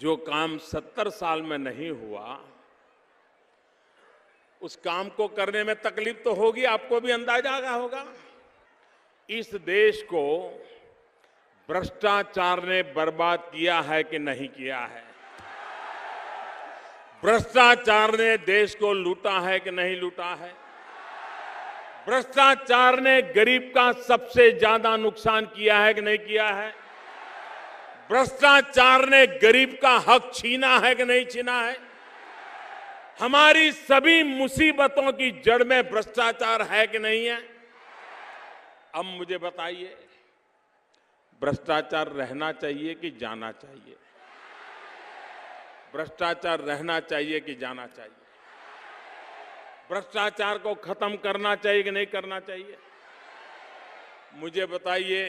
जो काम 70 साल में नहीं हुआ, उस काम को करने में तकलीफ तो होगी, आपको भी अंदाजा होगा। इस देश को भ्रष्टाचार ने बर्बाद किया है कि नहीं किया है? भ्रष्टाचार ने देश को लूटा है कि नहीं लूटा है? भ्रष्टाचार ने गरीब का सबसे ज्यादा नुकसान किया है कि नहीं किया है? भ्रष्टाचार ने गरीब का हक छीना है कि नहीं छीना है? हमारी सभी मुसीबतों की जड़ में भ्रष्टाचार है कि नहीं है? अब मुझे बताइए, भ्रष्टाचार रहना चाहिए कि जाना चाहिए? भ्रष्टाचार रहना चाहिए कि जाना चाहिए? भ्रष्टाचार को खत्म करना चाहिए कि नहीं करना चाहिए? मुझे बताइए,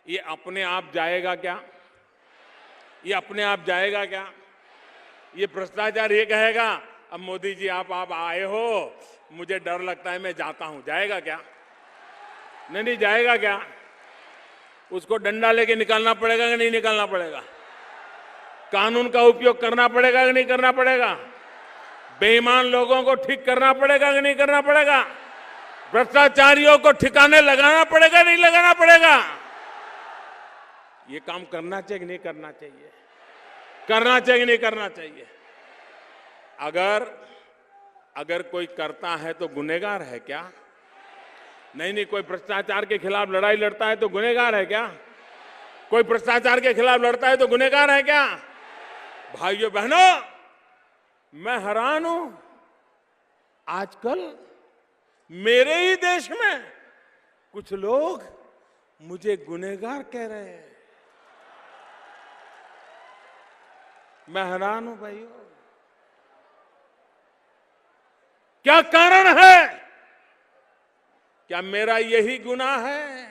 ये अपने आप जाएगा क्या? ये अपने आप जाएगा क्या? ये भ्रष्टाचार ये कहेगा अब मोदी जी आप आए हो, मुझे डर लगता है, मैं जाता हूं, जाएगा क्या? नहीं जाएगा क्या? उसको डंडा लेके निकालना पड़ेगा कि नहीं निकालना पड़ेगा? कानून का उपयोग करना पड़ेगा कि नहीं करना पड़ेगा? बेईमान लोगों को ठीक करना पड़ेगा कि नहीं करना पड़ेगा? भ्रष्टाचारियों को ठिकाने लगाना पड़ेगा नहीं लगाना पड़ेगा? ये काम करना चाहिए कि नहीं करना चाहिए? करना चाहिए कि नहीं करना चाहिए? अगर कोई करता है तो गुनहगार है क्या? नहीं, कोई भ्रष्टाचार के खिलाफ लड़ाई लड़ता है तो गुनहगार है क्या? कोई भ्रष्टाचार के खिलाफ लड़ता है तो गुनहगार है क्या? भाइयों बहनों, मैं हैरान हूं, आजकल मेरे ही देश में कुछ लोग मुझे गुनहगार कह रहे हैं। मैं हैरान हूं भाइयों, क्या कारण है? क्या मेरा यही गुनाह है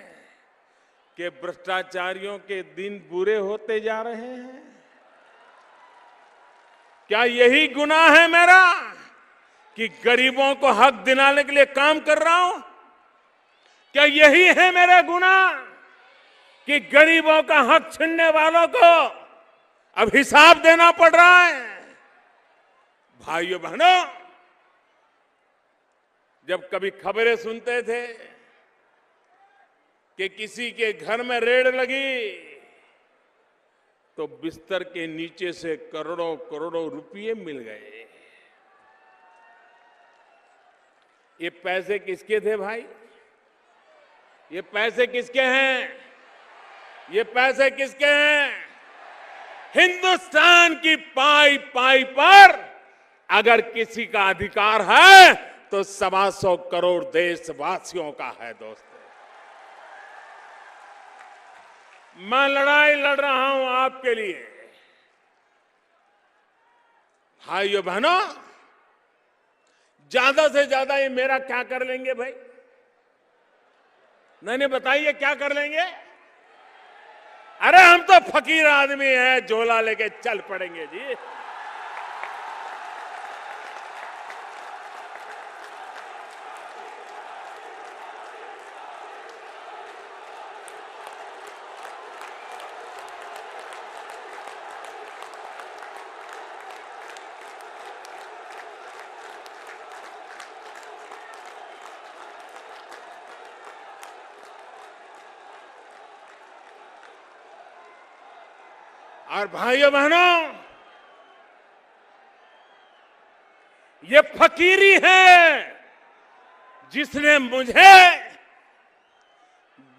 कि भ्रष्टाचारियों के दिन बुरे होते जा रहे हैं? क्या यही गुनाह है मेरा कि गरीबों को हक दिलाने के लिए काम कर रहा हूं? क्या यही है मेरा गुनाह कि गरीबों का हक छीनने वालों को अब हिसाब देना पड़ रहा है? भाइयों बहनों, जब कभी खबरें सुनते थे कि किसी के घर में रेड लगी तो बिस्तर के नीचे से करोड़ों करोड़ों रुपये मिल गए। ये पैसे किसके थे भाई? ये पैसे किसके हैं? ये पैसे किसके हैं? हिंदुस्तान की पाई पाई पर अगर किसी का अधिकार है तो 125 करोड़ देशवासियों का है। दोस्तों, मैं लड़ाई लड़ रहा हूं आपके लिए। भाइयों बहनों, ज्यादा से ज्यादा ये मेरा क्या कर लेंगे भाई? नहीं बताइए क्या कर लेंगे? अरे हम तो फकीर आदमी हैं, झोला लेके चल पड़ेंगे जी। और भाइयों बहनों, ये फकीरी है जिसने मुझे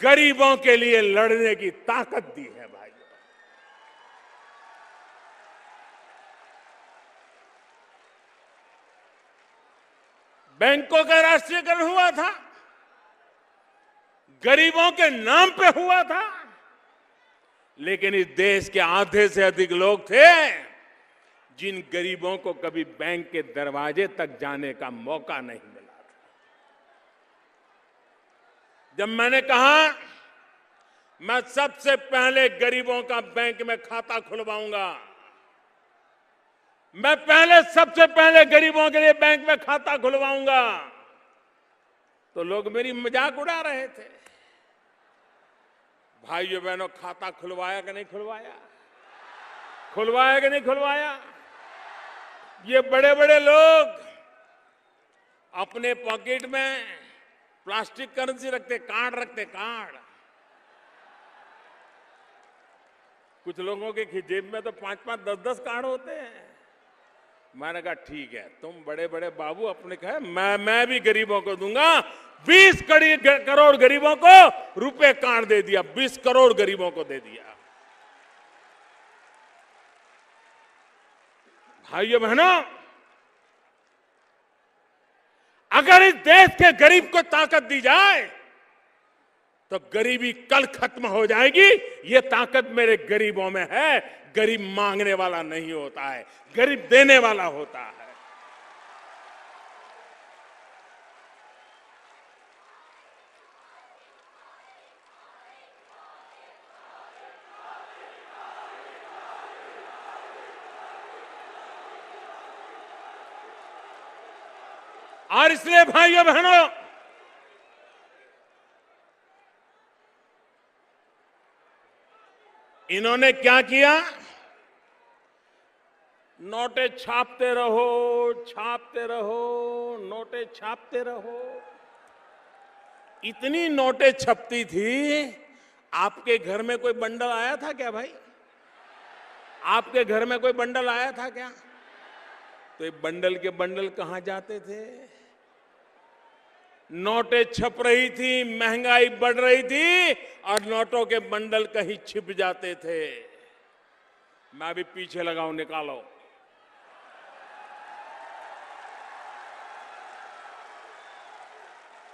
गरीबों के लिए लड़ने की ताकत दी है। भाइयों, बैंकों का राष्ट्रीयकरण हुआ था, गरीबों के नाम पे हुआ था, लेकिन इस देश के आधे से अधिक लोग थे जिन गरीबों को कभी बैंक के दरवाजे तक जाने का मौका नहीं मिला था। जब मैंने कहा मैं सबसे पहले गरीबों का बैंक में खाता खुलवाऊंगा, मैं सबसे पहले गरीबों के लिए बैंक में खाता खुलवाऊंगा, तो लोग मेरी मजाक उड़ा रहे थे। भाइयों बहनों, खाता खुलवाया कि नहीं खुलवाया? खुलवाया कि नहीं खुलवाया? ये बड़े बड़े लोग अपने पॉकेट में प्लास्टिक करेंसी रखते, कार्ड रखते, कार्ड। कुछ लोगों के जेब में तो 5-5, 10-10 कार्ड होते हैं। मैंने कहा ठीक है, तुम बड़े बड़े बाबू अपने कहे, मैं भी गरीबों को दूंगा। 20 करोड़ गरीबों को रुपए कार्ड दे दिया, 20 करोड़ गरीबों को दे दिया। भाइयों बहनों, अगर इस देश के गरीब को ताकत दी जाए तो गरीबी कल खत्म हो जाएगी। ये ताकत मेरे गरीबों में है। गरीब मांगने वाला नहीं होता है, गरीब देने वाला होता है। और इसलिए भाइयों बहनों, इन्होंने क्या किया? नोटे छापते रहो, छापते रहो, नोटे छापते रहो। इतनी नोटें छपती थी, आपके घर में कोई बंडल आया था क्या भाई? आपके घर में कोई बंडल आया था क्या? तो ये बंडल के बंडल कहां जाते थे? नोटें छप रही थी, महंगाई बढ़ रही थी और नोटों के बंडल कहीं छिप जाते थे। मैं भी पीछे लगाऊं, निकालो।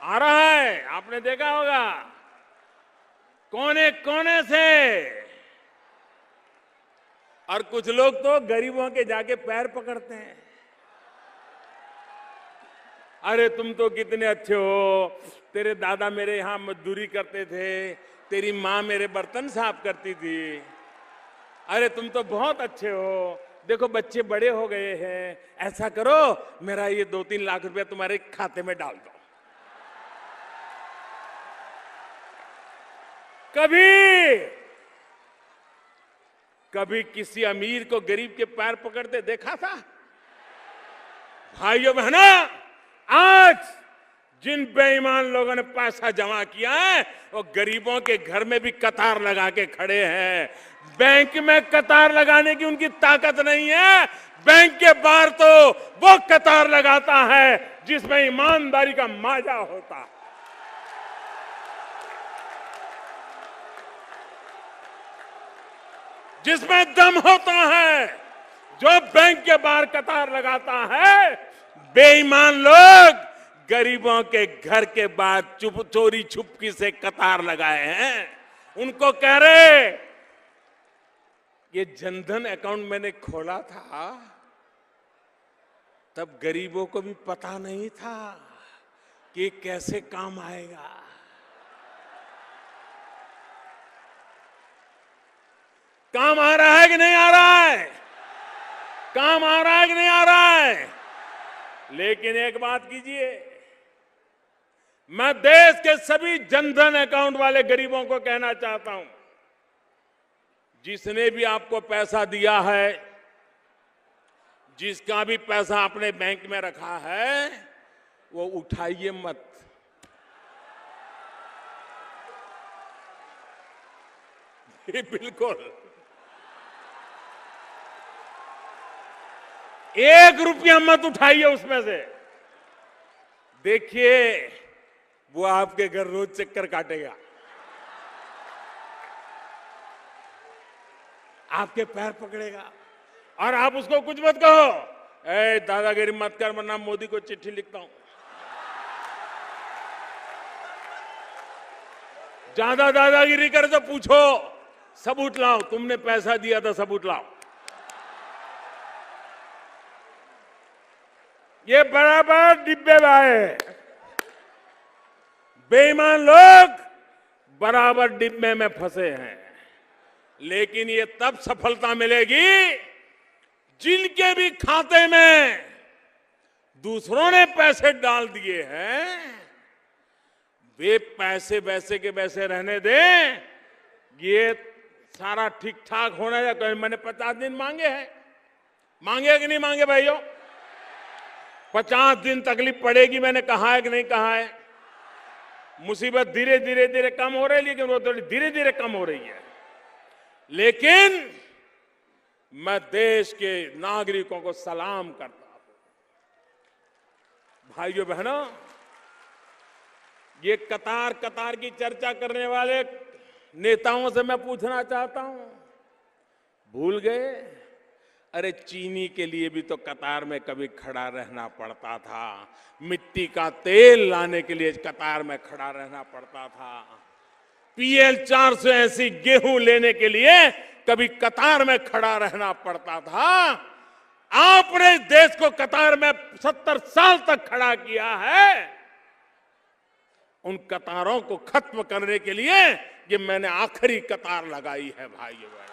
आ रहा है, आपने देखा होगा, कोने कोने से। और कुछ लोग तो गरीबों के जाके पैर पकड़ते हैं। अरे तुम तो कितने अच्छे हो, तेरे दादा मेरे यहां मजदूरी करते थे, तेरी माँ मेरे बर्तन साफ करती थी। अरे तुम तो बहुत अच्छे हो, देखो बच्चे बड़े हो गए हैं, ऐसा करो मेरा ये 2-3 लाख रुपया तुम्हारे खाते में डाल दो। कभी किसी अमीर को गरीब के पैर पकड़ते देखा था? भाइयों बहनों, आज जिन बेईमान लोगों ने पैसा जमा किया है वो गरीबों के घर में भी कतार लगा के खड़े हैं। बैंक में कतार लगाने की उनकी ताकत नहीं है। बैंक के बाहर तो वो कतार लगाता है जिसमें ईमानदारी का माजा होता है। जिसमें दम होता है, जो बैंक के बाहर कतार लगाता है। बेईमान लोग गरीबों के घर के बाहर चोरी छुपकी से कतार लगाए हैं। उनको कह रहे, ये जनधन अकाउंट मैंने खोला था तब गरीबों को भी पता नहीं था कि कैसे काम आएगा। काम आ रहा है कि नहीं आ रहा है? काम आ रहा है कि नहीं आ रहा है? लेकिन एक बात कीजिए, मैं देश के सभी जनधन अकाउंट वाले गरीबों को कहना चाहता हूं, जिसने भी आपको पैसा दिया है, जिसका भी पैसा अपने बैंक में रखा है, वो उठाइए मत। बिल्कुल 1 रुपया मत उठाइए उसमें से। देखिए वो आपके घर रोज चक्कर काटेगा, आपके पैर पकड़ेगा और आप उसको कुछ मत कहो, ए दादागिरी मत कर वरना मोदी को चिट्ठी लिखता हूं। ज्यादा दादागिरी करे तो पूछो, सबूत लाओ, तुमने पैसा दिया था सबूत लाओ। ये बराबर डिब्बे में आए, बेईमान लोग बराबर डिब्बे में फंसे हैं। लेकिन ये तब सफलता मिलेगी जिनके भी खाते में दूसरों ने पैसे डाल दिए हैं, वे पैसे वैसे के वैसे रहने दें। ये सारा ठीक ठाक होना चाहिए। मैंने 50 दिन मांगे हैं, मांगे कि नहीं मांगे भाइयों? 50 दिन तकलीफ पड़ेगी, मैंने कहा है कि नहीं कहा है? मुसीबत धीरे धीरे धीरे कम हो रही है, लेकिन वो थोड़ी धीरे धीरे कम हो रही है। लेकिन मैं देश के नागरिकों को सलाम करता हूं। भाइयों बहनों, ये कतार कतार की चर्चा करने वाले नेताओं से मैं पूछना चाहता हूं, भूल गए? अरे चीनी के लिए भी तो कतार में कभी खड़ा रहना पड़ता था, मिट्टी का तेल लाने के लिए कतार में खड़ा रहना पड़ता था, PL 480 गेहूं लेने के लिए कभी कतार में खड़ा रहना पड़ता था। आपने देश को कतार में 70 साल तक खड़ा किया है। उन कतारों को खत्म करने के लिए ये मैंने आखिरी कतार लगाई है भाइयों बहनों।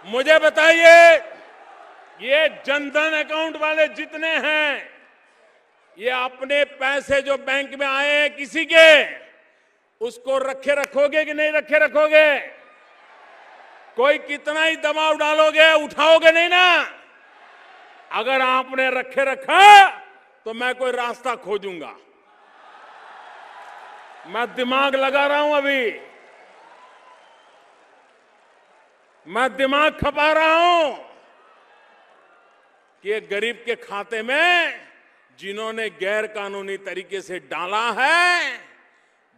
मुझे बताइए, ये जनधन अकाउंट वाले जितने हैं, ये अपने पैसे जो बैंक में आए हैं किसी के, उसको रखे रखोगे कि नहीं रखे रखोगे? कोई कितना ही दबाव डालोगे, उठाओगे नहीं ना? अगर आपने रखे रखा तो मैं कोई रास्ता खोजूंगा। मैं दिमाग लगा रहा हूं, अभी मैं दिमाग खपा रहा हूं कि ये गरीब के खाते में जिन्होंने गैर कानूनी तरीके से डाला है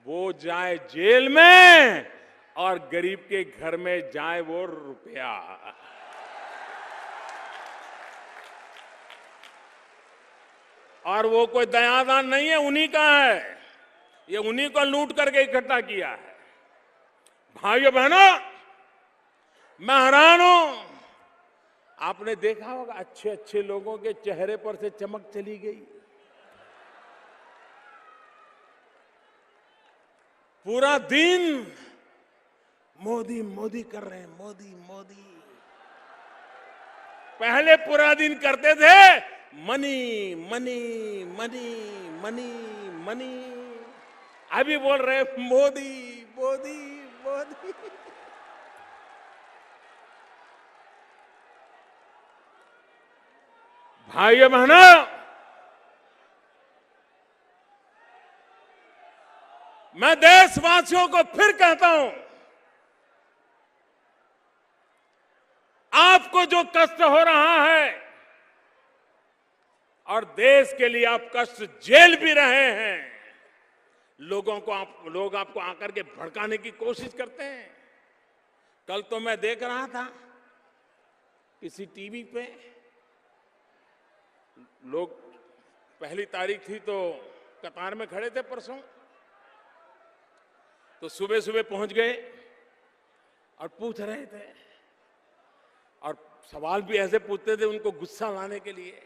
वो जाए जेल में और गरीब के घर में जाए वो रुपया। और वो कोई दयादान नहीं है, उन्हीं का है, ये उन्हीं को लूट करके इकट्ठा किया है। भाइयों बहनों, मैं हैरान हूं। आपने देखा होगा अच्छे अच्छे लोगों के चेहरे पर से चमक चली गई। पूरा दिन मोदी मोदी कर रहे हैं, मोदी मोदी। पहले पूरा दिन करते थे money money money money money, अभी बोल रहे मोदी मोदी मोदी। भाइयों बहनों, मैं देशवासियों को फिर कहता हूं, आपको जो कष्ट हो रहा है और देश के लिए आप कष्ट झेल भी रहे हैं, लोग आपको आकर के भड़काने की कोशिश करते हैं। कल तो मैं देख रहा था किसी टीवी पे, लोग पहली तारीख थी तो कतार में खड़े थे परसों, तो सुबह सुबह पहुंच गए और पूछ रहे थे, और सवाल भी ऐसे पूछते थे उनको गुस्सा लाने के लिए।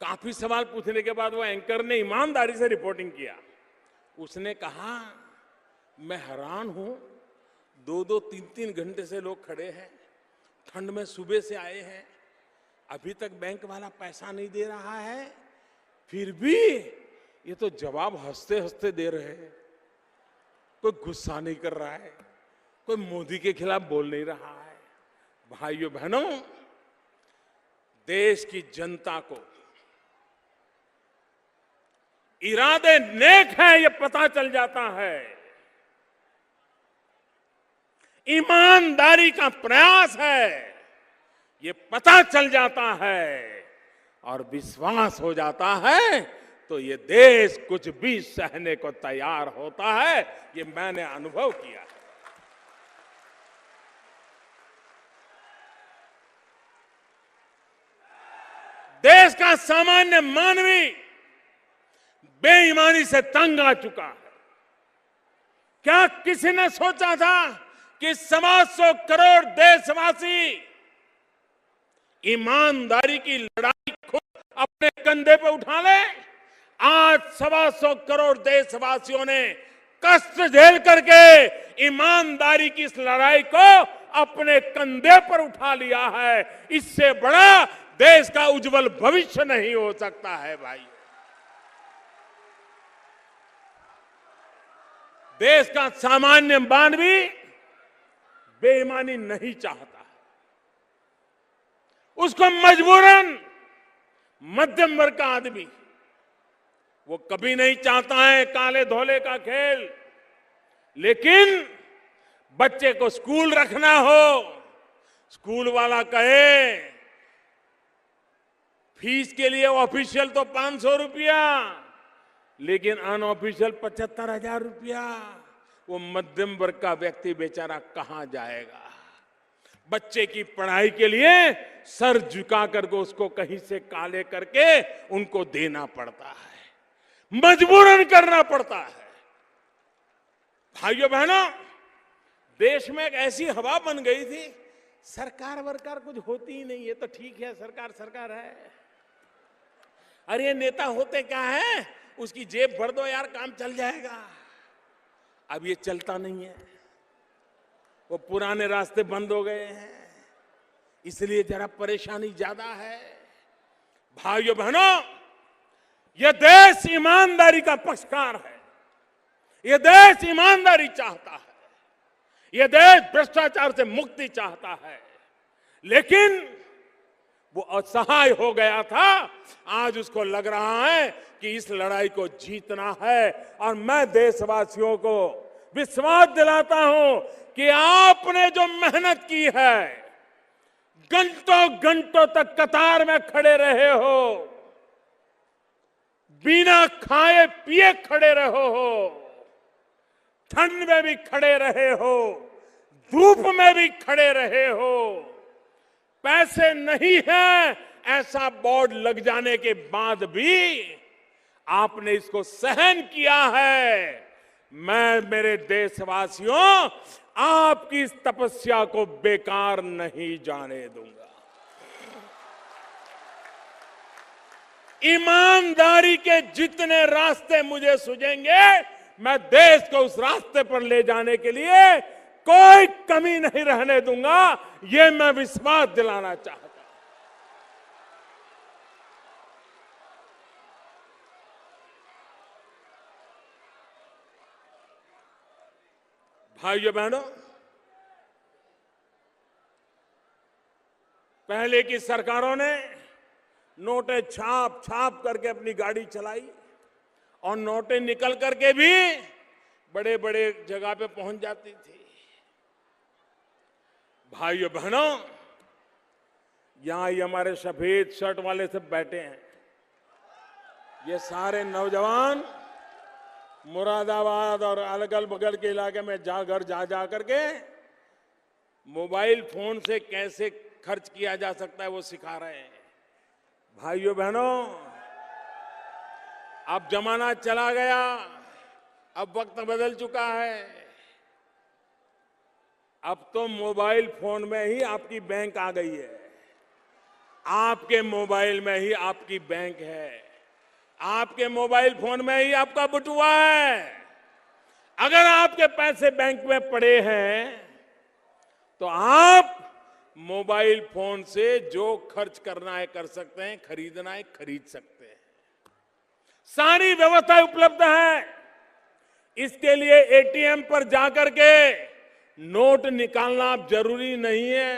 काफी सवाल पूछने के बाद वो एंकर ने ईमानदारी से रिपोर्टिंग किया। उसने कहा, मैं हैरान हूं, 2-2, 3-3 घंटे से लोग खड़े हैं, ठंड में सुबह से आए हैं, अभी तक बैंक वाला पैसा नहीं दे रहा है, फिर भी ये तो जवाब हंसते हंसते दे रहे हैं। कोई गुस्सा नहीं कर रहा है, कोई मोदी के खिलाफ बोल नहीं रहा है। भाइयों बहनों, देश की जनता को इरादे नेक है ये पता चल जाता है, ईमानदारी का प्रयास है ये पता चल जाता है, और विश्वास हो जाता है तो ये देश कुछ भी सहने को तैयार होता है। ये मैंने अनुभव किया है। देश का सामान्य मानवी बेईमानी से तंग आ चुका है। क्या किसी ने सोचा था कि 125 करोड़ देशवासी ईमानदारी की लड़ाई खुद अपने कंधे पे उठा ले? आज 125 करोड़ देशवासियों ने कष्ट झेल करके ईमानदारी की इस लड़ाई को अपने कंधे पर उठा लिया है। इससे बड़ा देश का उज्जवल भविष्य नहीं हो सकता है भाई। देश का सामान्य मानवी बेईमानी नहीं चाहता, उसको मजबूरन मध्यम वर्ग का आदमी वो कभी नहीं चाहता है काले धोले का खेल। लेकिन बच्चे को स्कूल रखना हो, स्कूल वाला कहे फीस के लिए ऑफिशियल तो 500 रुपया, लेकिन अनऑफिशियल 75,000 रुपया, वो मध्यम वर्ग का व्यक्ति बेचारा कहां जाएगा। बच्चे की पढ़ाई के लिए सर झुका करके उसको कहीं से काले करके उनको देना पड़ता है, मजबूरन करना पड़ता है। भाइयों बहनों, देश में एक ऐसी हवा बन गई थी, सरकार वरकार कुछ होती ही नहीं है तो ठीक है, सरकार सरकार है। अरे ये नेता होते क्या है, उसकी जेब भर दो यार काम चल जाएगा। अब ये चलता नहीं है, वो पुराने रास्ते बंद हो गए हैं, इसलिए जरा परेशानी ज्यादा है। भाइयों बहनों, यह देश ईमानदारी का पक्षकार है, यह देश ईमानदारी चाहता है, यह देश भ्रष्टाचार से मुक्ति चाहता है। लेकिन वो असहाय हो गया था, आज उसको लग रहा है कि इस लड़ाई को जीतना है। और मैं देशवासियों को विश्वास दिलाता हूं कि आपने जो मेहनत की है, घंटों घंटों तक कतार में खड़े रहे हो, बिना खाए पिए खड़े रहो हो, ठंड में भी खड़े रहे हो, धूप में भी खड़े रहे हो, पैसे नहीं है ऐसा बोर्ड लग जाने के बाद भी आपने इसको सहन किया है। मैं मेरे देशवासियों आपकी इस तपस्या को बेकार नहीं जाने दूंगा। ईमानदारी के जितने रास्ते मुझे सूझेंगे, मैं देश को उस रास्ते पर ले जाने के लिए कोई कमी नहीं रहने दूंगा। ये मैं विश्वास दिलाना चाहता हूं। भाइयों बहनों, पहले की सरकारों ने नोटें छाप छाप करके अपनी गाड़ी चलाई और नोटें निकल करके भी बड़े बड़े जगह पे पहुंच जाती थी। भाइयों बहनों, यहां ये हमारे सफेद शर्ट वाले सब बैठे हैं, ये सारे नौजवान मुरादाबाद और अलग बगल के इलाके में जा करके मोबाइल फोन से कैसे खर्च किया जा सकता है वो सिखा रहे हैं। भाइयों बहनों, अब जमाना चला गया, अब वक्त बदल चुका है। अब तो मोबाइल फोन में ही आपकी बैंक आ गई है, आपके मोबाइल में ही आपकी बैंक है, आपके मोबाइल फोन में ही आपका बटुआ है। अगर आपके पैसे बैंक में पड़े हैं तो आप मोबाइल फोन से जो खर्च करना है कर सकते हैं, खरीदना है खरीद सकते हैं, सारी व्यवस्था उपलब्ध है। इसके लिए एटीएम पर जाकर के नोट निकालना जरूरी नहीं है,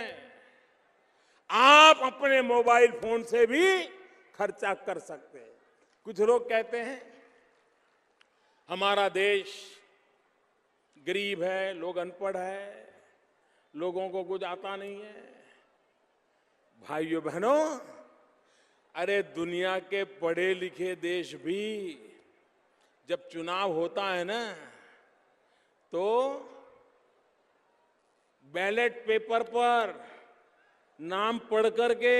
आप अपने मोबाइल फोन से भी खर्चा कर सकते हैं। कुछ लोग कहते हैं हमारा देश गरीब है, लोग अनपढ़ है, लोगों को कुछ आता नहीं है। भाइयों बहनों, अरे दुनिया के पढ़े लिखे देश भी जब चुनाव होता है ना, तो बैलेट पेपर पर नाम पढ़ करके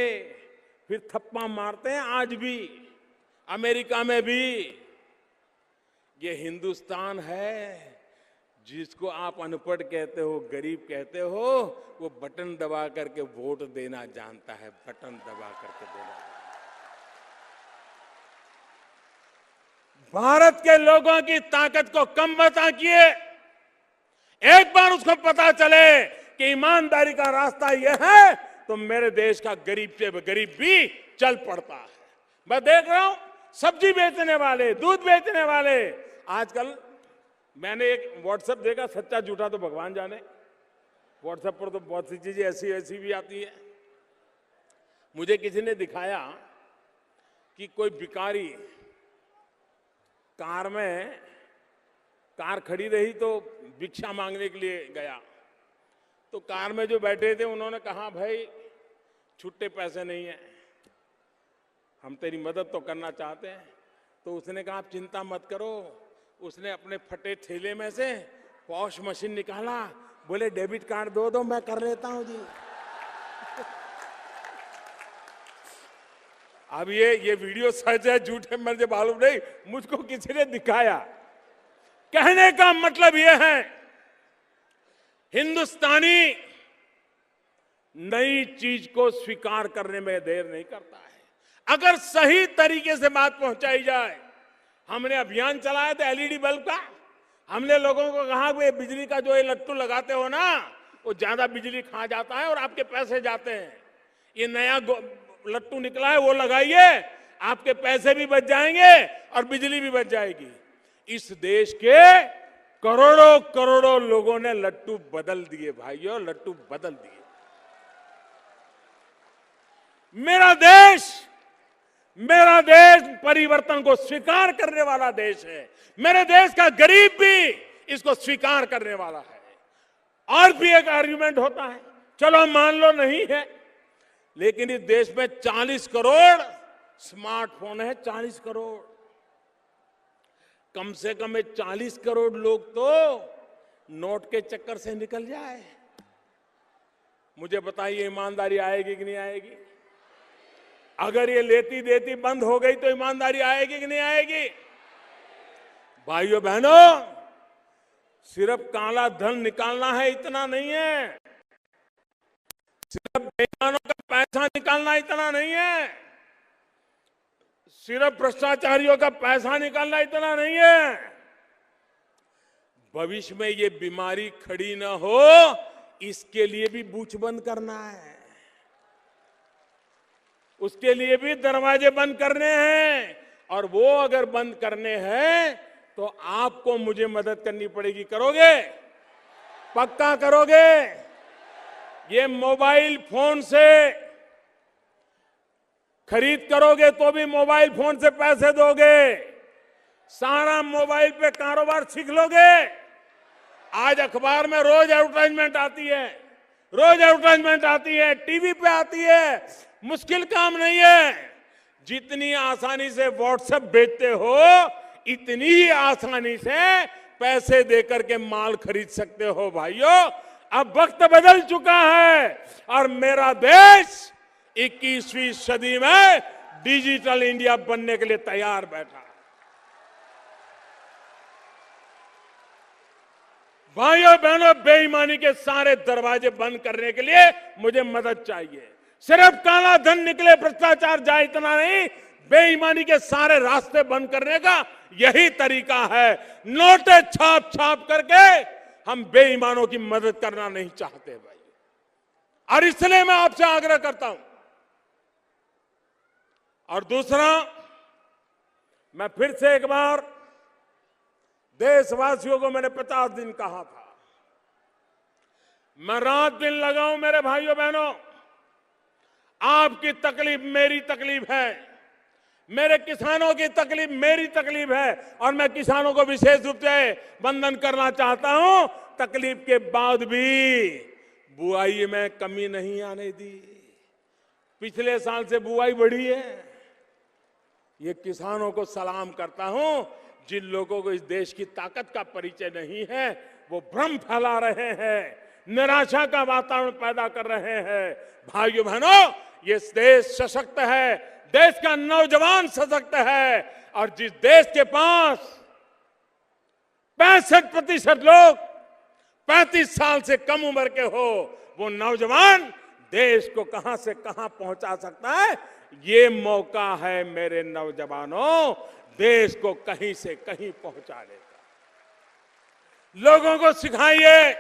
फिर थप्पा मारते हैं। आज भी अमेरिका में भी ये हिंदुस्तान है, जिसको आप अनपढ़ कहते हो, गरीब कहते हो, वो बटन दबा करके वोट देना जानता है, बटन दबा करके देना जानता है। भारत के लोगों की ताकत को कम मत आंकिए। एक बार उसको पता चले कि ईमानदारी का रास्ता यह है तो मेरे देश का गरीब से गरीब भी चल पड़ता है। मैं देख रहा हूं सब्जी बेचने वाले, दूध बेचने वाले, आजकल मैंने एक व्हाट्सएप देखा, सच्चा झूठा तो भगवान जाने, व्हाट्सएप पर तो बहुत सी चीजें ऐसी ऐसी भी आती है। मुझे किसी ने दिखाया कि कोई भिखारी कार खड़ी रही तो भिक्षा मांगने के लिए गया, तो कार में जो बैठे थे उन्होंने कहा, भाई छुट्टे पैसे नहीं है, हम तेरी मदद तो करना चाहते हैं। तो उसने कहा, आप चिंता मत करो। उसने अपने फटे थैले में से पॉश मशीन निकाला, बोले डेबिट कार्ड दो मैं कर लेता हूं जी। अब ये वीडियो सच है झूठ है मुझे मालूम नहीं, मुझको किसी ने दिखाया। कहने का मतलब यह है, हिंदुस्तानी नई चीज को स्वीकार करने में देर नहीं करता है, अगर सही तरीके से बात पहुंचाई जाए। हमने अभियान चलाया था एलईडी बल्ब का, हमने लोगों को कहा कि बिजली का जो ये लट्टू लगाते हो ना, वो ज्यादा बिजली खा जाता है और आपके पैसे जाते हैं। ये नया लट्टू निकला है वो लगाइए, आपके पैसे भी बच जाएंगे और बिजली भी बच जाएगी। इस देश के करोड़ों करोड़ों लोगों ने लट्टू बदल दिए भाइयों, लट्टू बदल दिए। मेरा देश परिवर्तन को स्वीकार करने वाला देश है। मेरे देश का गरीब भी इसको स्वीकार करने वाला है। और भी एक आर्गुमेंट होता है, चलो मान लो नहीं है, लेकिन इस देश में 40 करोड़ स्मार्टफोन है, 40 करोड़। कम से कम 40 करोड़ लोग तो नोट के चक्कर से निकल जाए। मुझे बताइए ईमानदारी आएगी कि नहीं आएगी? अगर ये लेती देती बंद हो गई तो ईमानदारी आएगी कि नहीं आएगी? भाइयों बहनों, सिर्फ काला धन निकालना है इतना नहीं है, सिर्फ बेईमानों का पैसा निकालना इतना नहीं है, सिर्फ भ्रष्टाचारियों का पैसा निकालना इतना नहीं है। भविष्य में ये बीमारी खड़ी ना हो, इसके लिए भी बूथ बंद करना है, उसके लिए भी दरवाजे बंद करने हैं। और वो अगर बंद करने हैं तो आपको मुझे मदद करनी पड़ेगी। करोगे? पक्का करोगे? ये मोबाइल फोन से खरीद करोगे तो भी मोबाइल फोन से पैसे दोगे, सारा मोबाइल पे कारोबार सीख लोगे। आज अखबार में रोज एडवर्टाइजमेंट आती है, टीवी पे आती है। मुश्किल काम नहीं है, जितनी आसानी से व्हाट्सएप भेजते हो इतनी ही आसानी से पैसे देकर के माल खरीद सकते हो। भाइयों, अब वक्त बदल चुका है और मेरा देश 21वीं सदी में डिजिटल इंडिया बनने के लिए तैयार बैठा है। भाइयों बहनों, बेईमानी के सारे दरवाजे बंद करने के लिए मुझे मदद चाहिए। सिर्फ काला धन निकले, भ्रष्टाचार जाए इतना नहीं, बेईमानी के सारे रास्ते बंद करने का यही तरीका है। नोटे छाप छाप करके हम बेईमानों की मदद करना नहीं चाहते भाई। और इसलिए मैं आपसे आग्रह करता हूं। और दूसरा, मैं फिर से एक बार देशवासियों को मैंने 50 दिन कहा था, मैं रात दिन लगाऊं मेरे भाइयों बहनों, आपकी तकलीफ मेरी तकलीफ है, मेरे किसानों की तकलीफ मेरी तकलीफ है। और मैं किसानों को विशेष रूप से वंदन करना चाहता हूं, तकलीफ के बाद भी बुआई में कमी नहीं आने दी। पिछले साल से बुआई बढ़ी है। ये किसानों को सलाम करता हूं, जिन लोगों को इस देश की ताकत का परिचय नहीं है, वो भ्रम फैला रहे हैं, निराशा का वातावरण पैदा कर रहे हैं। भाइयों बहनों, ये देश सशक्त है, देश का नौजवान सशक्त है। और जिस देश के पास 65% लोग 35 साल से कम उम्र के हो, वो नौजवान देश को कहां से कहां पहुंचा सकता है। ये मौका है मेरे नौजवानों, देश को कहीं से कहीं पहुंचाने का। लोगों को सिखाइए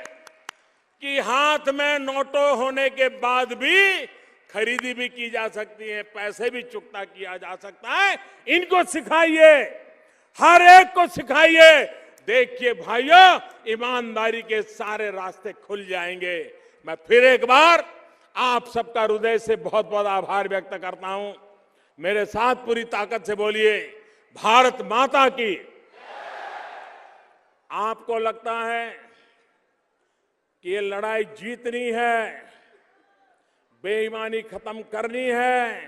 कि हाथ में नोटों होने के बाद भी खरीदी भी की जा सकती है, पैसे भी चुकता किया जा सकता है। इनको सिखाइए, हर एक को सिखाइए। देखिए भाइयों, ईमानदारी के सारे रास्ते खुल जाएंगे। मैं फिर एक बार आप सबका हृदय से बहुत बहुत आभार व्यक्त करता हूं। मेरे साथ पूरी ताकत से बोलिए, भारत माता की। आपको लगता है कि ये लड़ाई जीतनी है, बेईमानी खत्म करनी है,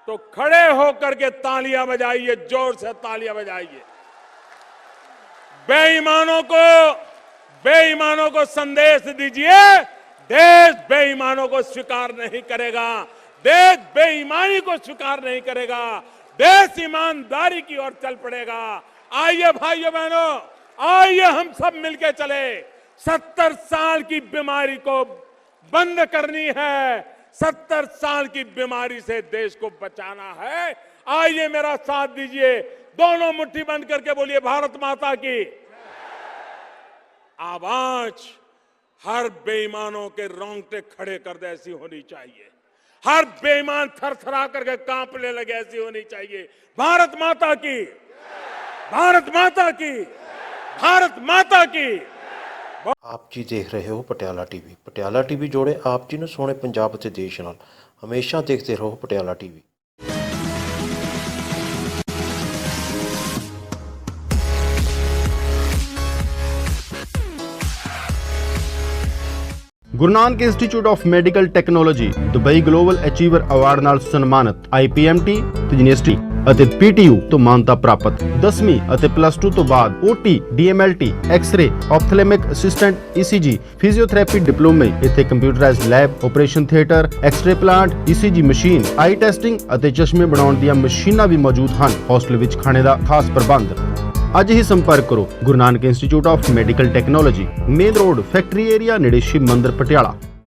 तो खड़े होकर के तालियां बजाइए, जोर से तालियां बजाइए। बेईमानों को संदेश दीजिए, देश बेईमानों को स्वीकार नहीं करेगा, देश बेईमानी को स्वीकार नहीं करेगा, देश ईमानदारी की ओर चल पड़ेगा। आइए भाइयों बहनों, आइए हम सब मिलकर चले। 70 साल की बीमारी को बंद करनी है, 70 साल की बीमारी से देश को बचाना है। आइए मेरा साथ दीजिए, दोनों मुट्ठी बंद करके बोलिए, भारत माता की। आवाज हर बेईमानों के रोंगटे खड़े कर दे ऐसी होनी चाहिए, हर बेईमान थरथरा करके कांपने लगे ऐसी होनी चाहिए। भारत माता की, भारत माता की, भारत माता की। ਆਪ ਜੀ ਦੇਖ ਰਹੇ ਹੋ ਪਟਿਆਲਾ ਟੀਵੀ। ਪਟਿਆਲਾ ਟੀਵੀ ਜੋੜੇ ਆਪ ਜੀ ਨੂੰ ਸੋਹਣੇ ਪੰਜਾਬ ਅਤੇ ਦੇਸ਼ ਨਾਲ। ਹਮੇਸ਼ਾ ਦੇਖਦੇ ਰਹੋ Patiala TV. Guru Nanak institute of medical technology Dubai global achiever award ਨਾਲ ਸਨਮਾਨਿਤ IPMT ਯੂਨੀਵਰਸਿਟੀ ਅਤੇ PTU ਤੋਂ ਮਾਨਤਾ ਪ੍ਰਾਪਤ 10ਵੀਂ ਅਤੇ +2 ਤੋਂ ਬਾਅਦ OT DMLT X ray ophthalmic assistant ECG physiotherapy ਡਿਪਲੋਮੇ ਇੱਥੇ computerised lab operation theatre X ray plant ECG machine eye testing ਅਤੇ ਚਸ਼ਮੇ ਬਣਾਉਣ ਦੀਆਂ ਮਸ਼ੀਨਾਂ ਵੀ ਮੌਜੂਦ ਹਨ। ਹੋਸਟਲ ਵਿੱਚ ਖਾਣੇ ਦਾ ਖਾਸ ਪ੍ਰਬੰਧ। ਅੱਜ ਹੀ ਸੰਪਰਕ ਕਰੋ Guru Nanak institute of medical technology, main road, factory area, ਨੇੜੇ ਸ਼ਿਵ ਮੰਦਿਰ, ਪਟਿਆਲਾ।